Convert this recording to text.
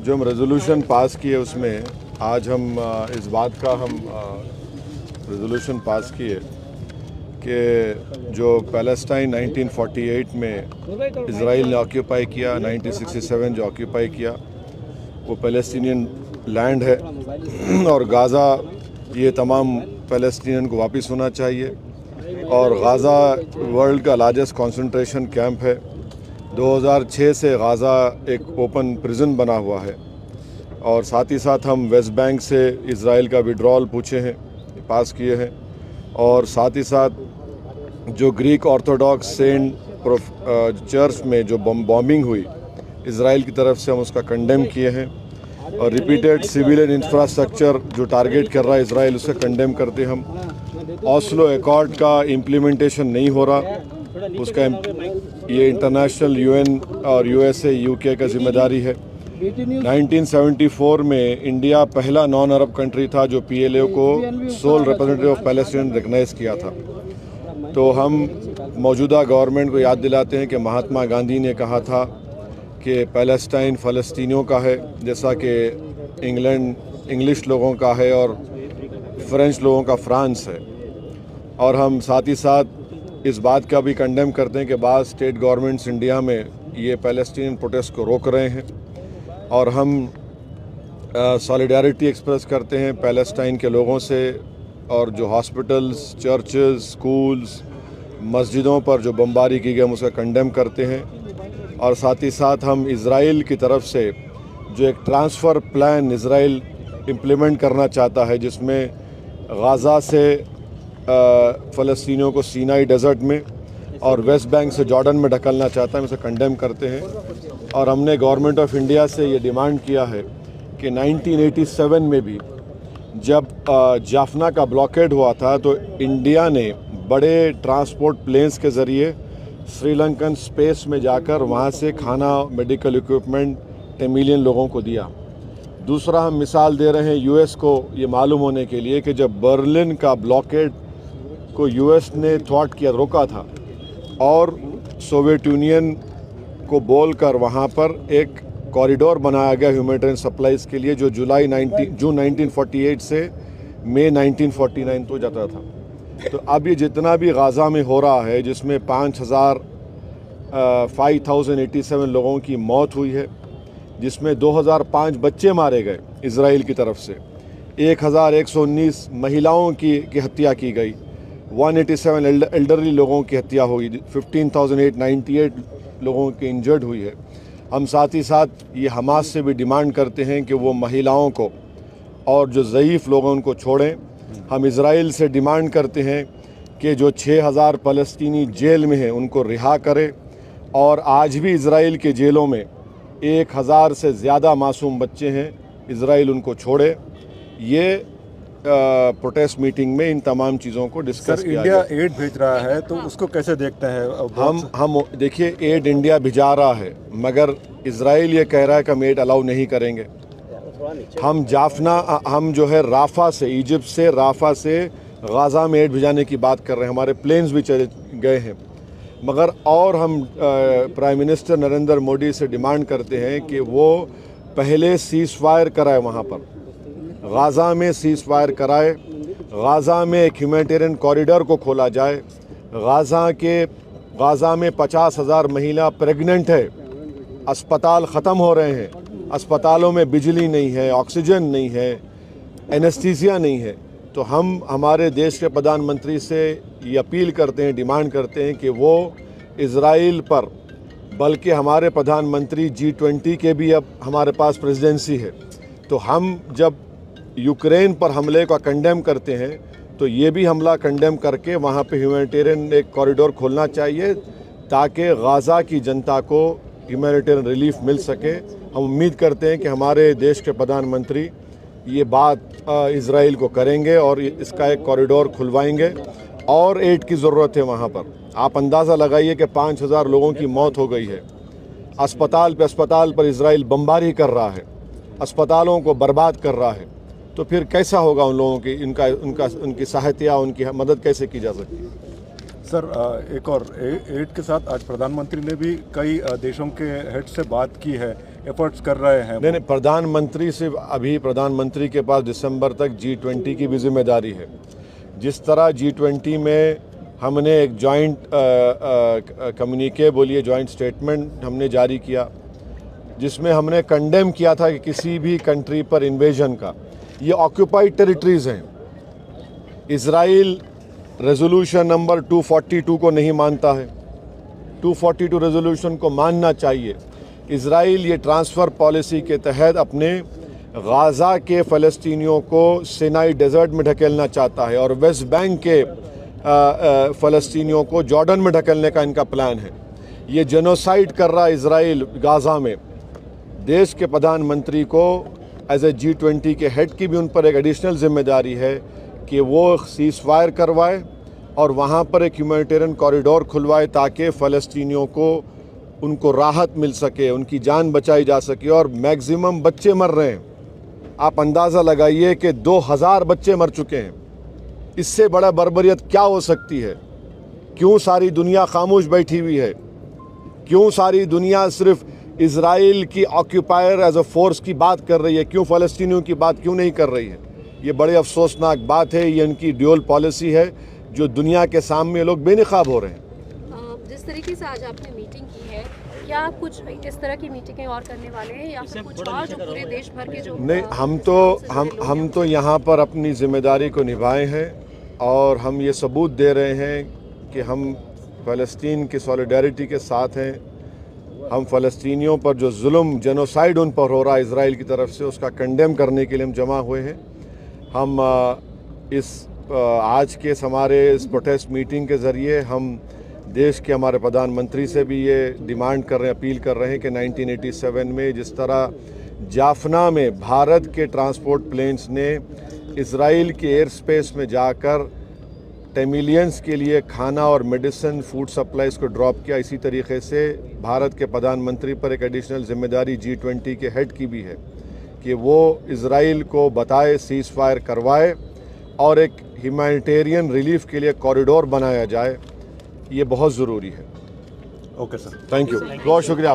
जो हम resolution pass किए उसमें आज हम इस बात का हम रेजोल्यूशन पास किए कि जो पैलेस्टाइन 1948 में इज़राइल ने ऑक्यूपाई किया, 1967 जो ऑक्यूपाई किया वो पैलेस्टीनियन लैंड है और गाज़ा ये तमाम पैलेस्टीनियन को वापस होना चाहिए। और गाज़ा वर्ल्ड का लार्जेस्ट कंसंट्रेशन कैंप है। 2006 से गाज़ा एक ओपन प्रिजन बना हुआ है। और साथ ही साथ हम वेस्ट बैंक से इज़राइल का विड्रॉल पूछे हैं, पास किए हैं। और साथ ही साथ जो ग्रीक ऑर्थोडॉक्स सेंट चर्च में जो बॉम्बिंग हुई इज़राइल की तरफ से, हम उसका कंडेम किए हैं। और रिपीटेड सिविलियन इंफ्रास्ट्रक्चर जो टारगेट कर रहा है इज़राइल, उसे कंडेम करते हम। ऑस्लो अकॉर्ड का इम्प्लीमेंटेशन नहीं हो रहा, उसका ये इंटरनेशनल यूएन और यूएसए यूके का जिम्मेदारी है। 1974 में इंडिया पहला नॉन अरब कंट्री था जो पीएलओ को sole representative of Palestine recognise किया था। तो हम मौजूदा गवर्नमेंट को याद दिलाते हैं कि महात्मा गांधी ने कहा था कि पैलेस्टाइन फ़लस्तीनियों का है, जैसा कि इंग्लिश लोगों का है और फ्रेंच लोगों का फ्रांस है। और हम साथ ही साथ इस बात का भी कंडेम करते हैं कि बाज़ स्टेट गवर्नमेंट्स इंडिया में ये पैलेस्टीनियन प्रोटेस्ट को रोक रहे हैं। और हम सॉलिडारिटी एक्सप्रेस करते हैं पैलेस्टाइन के लोगों से। और जो हॉस्पिटल्स, चर्चेस, स्कूल्स, मस्जिदों पर जो बमबारी की गई हम उसे कंडेम करते हैं। और साथ ही साथ हम इज़राइल की तरफ से जो एक ट्रांसफ़र प्लान इज़राइल इम्प्लीमेंट करना चाहता है, जिसमें गाज़ा से फ़लस्तीनियों को सीनाई डेजर्ट में और वेस्ट बैंक से जॉर्डन में ढकलना चाहता है, हम इसे कंडेम करते हैं। और हमने गवर्नमेंट ऑफ इंडिया से ये डिमांड किया है कि 1987 में भी जब जाफना का ब्लॉकेड हुआ था तो इंडिया ने बड़े ट्रांसपोर्ट प्लेन्स के ज़रिए श्रीलंकन स्पेस में जाकर वहाँ से खाना, मेडिकल इक्विपमेंट तमिलियन लोगों को दिया। दूसरा हम मिसाल दे रहे हैं यूएस को ये मालूम होने के लिए कि जब बर्लिन का ब्लॉकेड को यूएस ने थ्वाट किया, रोका था और सोवियत यूनियन को बोलकर वहाँ पर एक कॉरिडोर बनाया गया ह्यूमैनिटेरियन सप्लाईज़ के लिए, जो जून 1948 से मई 1949 तो जाता था। तो अब ये जितना भी गाज़ा में हो रहा है, जिसमें 5,087 लोगों की मौत हुई है, जिसमें 2005 बच्चे मारे गए इज़राइल की तरफ से, 1,119 महिलाओं की हत्या की गई, 187 एल्डरली लोगों की हत्या हुई, 15,898 लोगों की इंजर्ड हुई है। हम साथ ही साथ ये हमास से भी डिमांड करते हैं कि वो महिलाओं को और जो ज़ईफ़ लोग हैं उनको छोड़ें। हम इज़राइल से डिमांड करते हैं कि जो 6,000 फ़लस्तीनी जेल में हैं उनको रिहा करें। और आज भी इज़राइल के जेलों में 1,000 से ज़्यादा मासूम बच्चे हैं, इज़राइल उनको छोड़े। ये प्रोटेस्ट मीटिंग में इन तमाम चीज़ों को डिस्कस किया इंडिया एड भेज रहा है तो उसको कैसे देखते हैं? हम देखिए, एड इंडिया भिजा रहा है, मगर इज़राइल ये कह रहा है कि हम एड अलाउ नहीं करेंगे। हम जो है राफा से, इजिप्ट से राफा से गाज़ा में एड भिजाने की बात कर रहे हैं, हमारे प्लेन्स भी चले गए हैं। मगर और हम प्राइम मिनिस्टर नरेंद्र मोदी से डिमांड करते हैं कि वो पहले सीज़ फायर कराए, वहाँ पर गाज़ा में सीज़ फायर कराए, गाज़ा में एक ह्यूमैनिटेरियन कॉरिडोर को खोला जाए। गाज़ा में 50,000 महिला प्रेग्नेंट है, अस्पताल ख़त्म हो रहे हैं, अस्पतालों में बिजली नहीं है, ऑक्सीजन नहीं है, एनेस्थीसिया नहीं है। तो हम हमारे देश के प्रधानमंत्री से ये अपील करते हैं, डिमांड करते हैं कि वो इज़राइल पर, बल्कि हमारे प्रधानमंत्री G20 के भी अब हमारे पास प्रेसिडेंसी है, तो हम जब यूक्रेन पर हमले का कंडेम करते हैं तो ये भी हमला कंडेम करके वहाँ पे ह्यूमैनिटेरियन एक कॉरिडोर खोलना चाहिए, ताकि गाज़ा की जनता को ह्यूमैनिटेरियन रिलीफ मिल सके। हम उम्मीद करते हैं कि हमारे देश के प्रधानमंत्री ये बात इज़राइल को करेंगे और इसका एक कॉरिडोर खुलवाएंगे। और एड की ज़रूरत है वहाँ पर। आप अंदाज़ा लगाइए कि 5,000 लोगों की मौत हो गई है। अस्पताल पर इज़राइल बमबारी कर रहा है, अस्पतालों को बर्बाद कर रहा है। तो फिर कैसा होगा उन लोगों की, उनकी सहायता, उनकी मदद कैसे की जा सकती है? सर, एक और एड के साथ आज प्रधानमंत्री ने भी कई देशों के हेड से बात की है एफर्ट्स कर रहे हैं? नहीं, प्रधानमंत्री से अभी प्रधानमंत्री के पास दिसंबर तक G20 की भी जिम्मेदारी है। जिस तरह G20 में हमने एक जॉइंट कम्युनिके बोलिए जॉइंट स्टेटमेंट हमने जारी किया, जिसमें हमने कंडेम किया था कि किसी भी कंट्री पर इन्वेजन का, ये ऑक्यूपाइड टेरिटरीज़ हैं। इज़राइल रेजोल्यूशन नंबर 242 को नहीं मानता है, 242 रेजोल्यूशन को मानना चाहिए। इज़राइल ये ट्रांसफ़र पॉलिसी के तहत अपने गाज़ा के फ़लस्तीनियों को सिनाई डेजर्ट में ढकेलना चाहता है और वेस्ट बैंक के फ़लस्तीनियों को जॉर्डन में ढकेलने का इनका प्लान है। ये जेनोसाइड कर रहा है इज़राइल गाज़ा में। देश के प्रधानमंत्री को एज ए G20 के हेड की भी उन पर एक एडिशनल जिम्मेदारी है कि वो सीज़ फायर करवाए और वहाँ पर एक ह्यूमैनिटेरियन कॉरिडोर खुलवाए ताकि फ़लस्तीनियों को उनको राहत मिल सके, उनकी जान बचाई जा सके। और मैक्सिमम बच्चे मर रहे हैं, आप अंदाज़ा लगाइए कि 2000 बच्चे मर चुके हैं। इससे बड़ा बर्बरियत क्या हो सकती है? क्यों सारी दुनिया खामोश बैठी हुई है? क्यों सारी दुनिया सिर्फ इज़राइल की ऑक्यूपायर एज अ फोर्स की बात कर रही है? क्यों फ़लस्तीनियों की बात क्यों नहीं कर रही है? ये बड़े अफसोसनाक बात है। ये इनकी ड्यूअल पॉलिसी है जो दुनिया के सामने लोग बेनकाब हो रहे हैं। जिस तरीके से आज आपने मीटिंग की है, क्या आप कुछ इस तरह की मीटिंगें और करने वाले हैं या फिर कुछ और जो पूरे देश भर के जो नहीं, हम तो यहाँ पर अपनी जिम्मेदारी को निभाए हैं और हम ये सबूत दे रहे हैं कि हम फ़लस्तीन की सॉलिडारिटी के साथ हैं। हम फ़लस्तीनियों पर जो जुल्म जेनोसाइड उन पर हो रहा है इज़राइल की तरफ से, उसका कंडेम करने के लिए हम जमा हुए हैं। हम आज के हमारे इस प्रोटेस्ट मीटिंग के ज़रिए हम देश के हमारे प्रधानमंत्री से भी ये डिमांड कर रहे हैं, अपील कर रहे हैं कि 1987 में जिस तरह जाफना में भारत के ट्रांसपोर्ट प्लेन्स ने इज़राइल के एयर स्पेस में जाकर टेमिलियंस के लिए खाना और मेडिसिन फूड सप्लाईज़ को ड्रॉप किया, इसी तरीके से भारत के प्रधानमंत्री पर एक एडिशनल जिम्मेदारी G20 के हेड की भी है कि वो इज़राइल को बताए, सीज़ फायर करवाए और एक ह्यूमैनिटेरियन रिलीफ के लिए कॉरिडोर बनाया जाए। ये बहुत ज़रूरी है। ओके सर, थैंक यू, बहुत शुक्रिया।